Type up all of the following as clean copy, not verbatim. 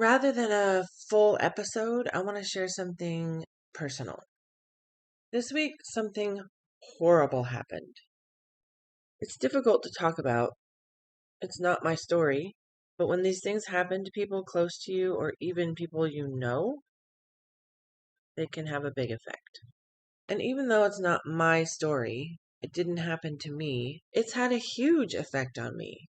Rather than a full episode, I want to share something personal. This week, something horrible happened. It's difficult to talk about. It's not my story. But when these things happen to people close to you or even people you know, they can have a big effect. And even though it's not my story, it didn't happen to me, it's had a huge effect on me.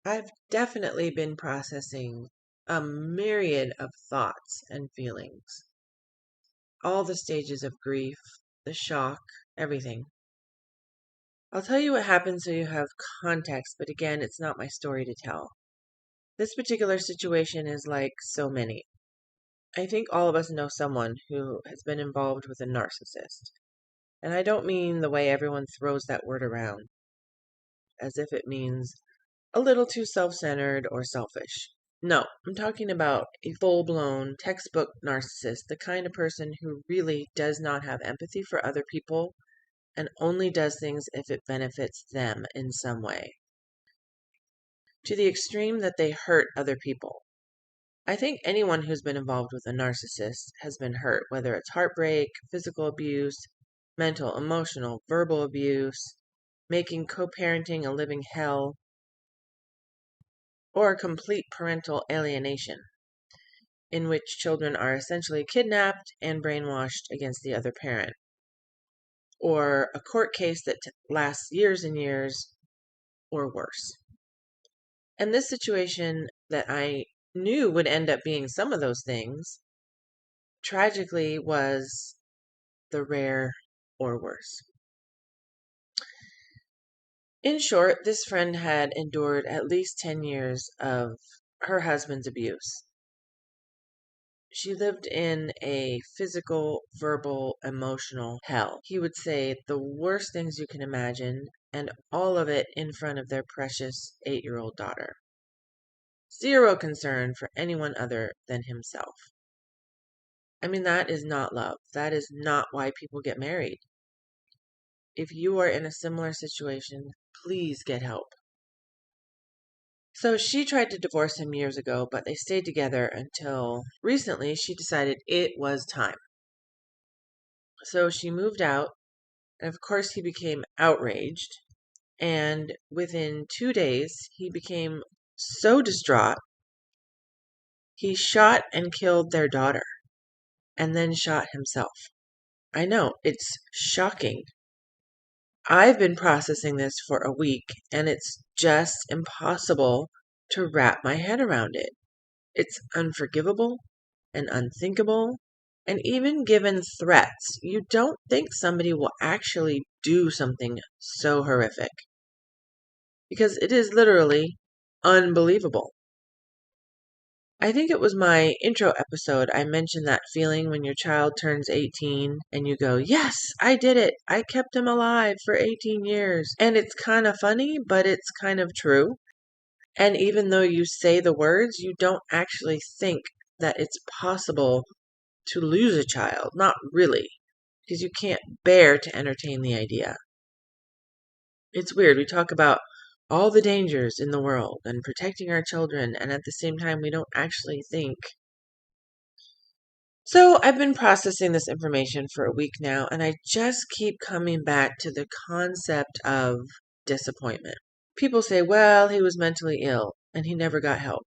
I've definitely been processing a myriad of thoughts and feelings. All the stages of grief, the shock, everything. I'll tell you what happened so you have context, but again, it's not my story to tell. This particular situation is like so many. I think all of us know someone who has been involved with a narcissist. And I don't mean the way everyone throws that word around, as if it means a little too self-centered or selfish. No, I'm talking about a full-blown textbook narcissist, the kind of person who really does not have empathy for other people and only does things if it benefits them in some way, to the extreme that they hurt other people. I think anyone who's been involved with a narcissist has been hurt, whether it's heartbreak, physical abuse, mental, emotional, verbal abuse, making co-parenting a living hell, or complete parental alienation, in which children are essentially kidnapped and brainwashed against the other parent, or a court case that lasts years and years, or worse. And this situation that I knew would end up being some of those things, tragically was the rare or worse. In short, this friend had endured at least 10 years of her husband's abuse. She lived in a physical, verbal, emotional hell. He would say the worst things you can imagine, and all of it in front of their precious 8-year-old daughter. Zero concern for anyone other than himself. I mean, that is not love. That is not why people get married. If you are in a similar situation, please get help. So she tried to divorce him years ago, but they stayed together until recently she decided it was time. So she moved out, and of course he became outraged. And within 2 days, he became so distraught, he shot and killed their daughter, and then shot himself. I know, it's shocking. I've been processing this for a week, and it's just impossible to wrap my head around it. It's unforgivable and unthinkable, and even given threats, you don't think somebody will actually do something so horrific. Because it is literally unbelievable. I think it was my intro episode I mentioned that feeling when your child turns 18 and you go, yes, I did it. I kept him alive for 18 years. And it's kind of funny, but it's kind of true. And even though you say the words, you don't actually think that it's possible to lose a child. Not really, because you can't bear to entertain the idea. It's weird. We talk about all the dangers in the world and protecting our children, and at the same time, we don't actually think. So I've been processing this information for a week now, and I just keep coming back to the concept of disappointment. People say, well, he was mentally ill and he never got help.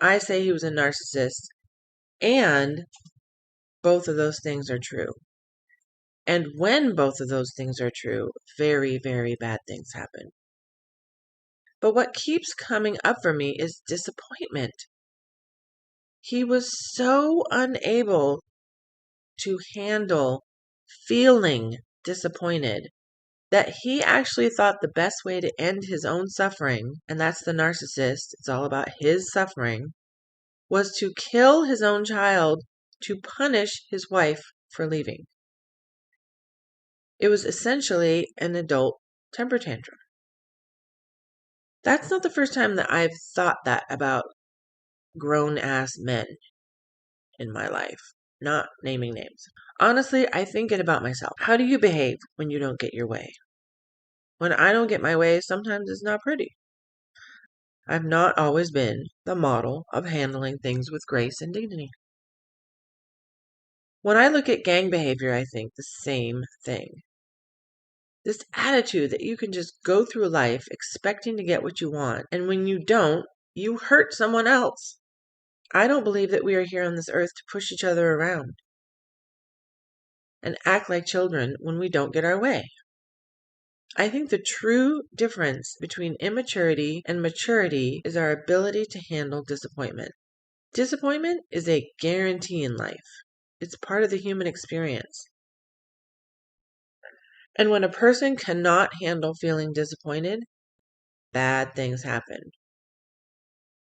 I say he was a narcissist, and both of those things are true. And when both of those things are true, very, very bad things happen. But what keeps coming up for me is disappointment. He was so unable to handle feeling disappointed that he actually thought the best way to end his own suffering, and that's the narcissist, it's all about his suffering, was to kill his own child to punish his wife for leaving. It was essentially an adult temper tantrum. That's not the first time that I've thought that about grown-ass men in my life. Not naming names. Honestly, I think it about myself. How do you behave when you don't get your way? When I don't get my way, sometimes it's not pretty. I've not always been the model of handling things with grace and dignity. When I look at gang behavior, I think the same thing. This attitude that you can just go through life expecting to get what you want, and when you don't, you hurt someone else. I don't believe that we are here on this earth to push each other around and act like children when we don't get our way. I think the true difference between immaturity and maturity is our ability to handle disappointment. Disappointment is a guarantee in life. It's part of the human experience. And when a person cannot handle feeling disappointed, bad things happen.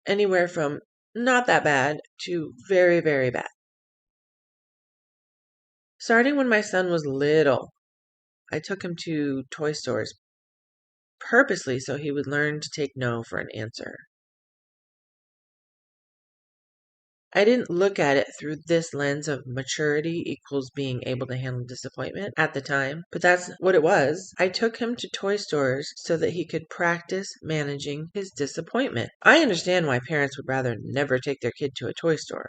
Anywhere from not that bad to very, very bad. Starting when my son was little, I took him to toy stores purposely so he would learn to take no for an answer. I didn't look at it through this lens of maturity equals being able to handle disappointment at the time, but that's what it was. I took him to toy stores so that he could practice managing his disappointment. I understand why parents would rather never take their kid to a toy store.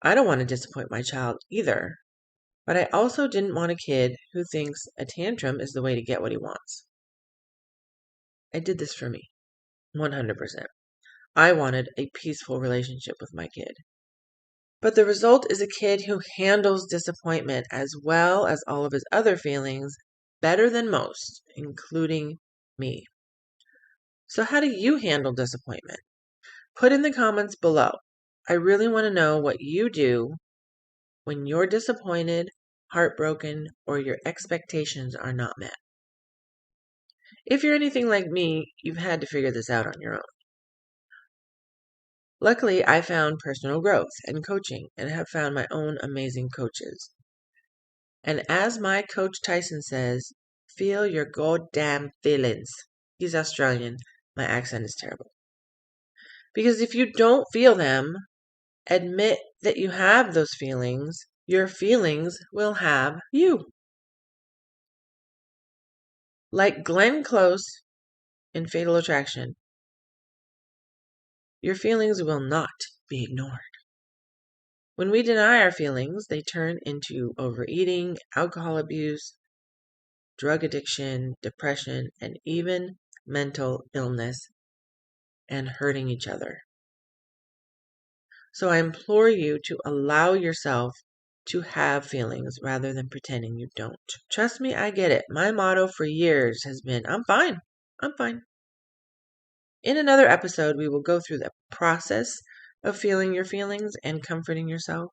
I don't want to disappoint my child either, but I also didn't want a kid who thinks a tantrum is the way to get what he wants. I did this for me, 100%. I wanted a peaceful relationship with my kid. But the result is a kid who handles disappointment as well as all of his other feelings better than most, including me. So how do you handle disappointment? Put in the comments below. I really want to know what you do when you're disappointed, heartbroken, or your expectations are not met. If you're anything like me, you've had to figure this out on your own. Luckily, I found personal growth and coaching and have found my own amazing coaches. And as my coach Tyson says, feel your goddamn feelings. He's Australian. My accent is terrible. Because if you don't feel them, admit that you have those feelings. Your feelings will have you. Like Glenn Close in Fatal Attraction, your feelings will not be ignored. When we deny our feelings, they turn into overeating, alcohol abuse, drug addiction, depression, and even mental illness and hurting each other. So I implore you to allow yourself to have feelings rather than pretending you don't. Trust me, I get it. My motto for years has been, I'm fine. I'm fine. In another episode, we will go through the process of feeling your feelings and comforting yourself.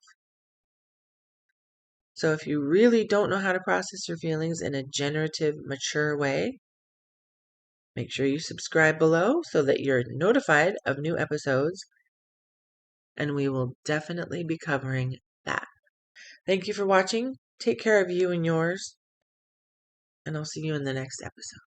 So if you really don't know how to process your feelings in a generative, mature way, make sure you subscribe below so that you're notified of new episodes, and we will definitely be covering that. Thank you for watching. Take care of you and yours, and I'll see you in the next episode.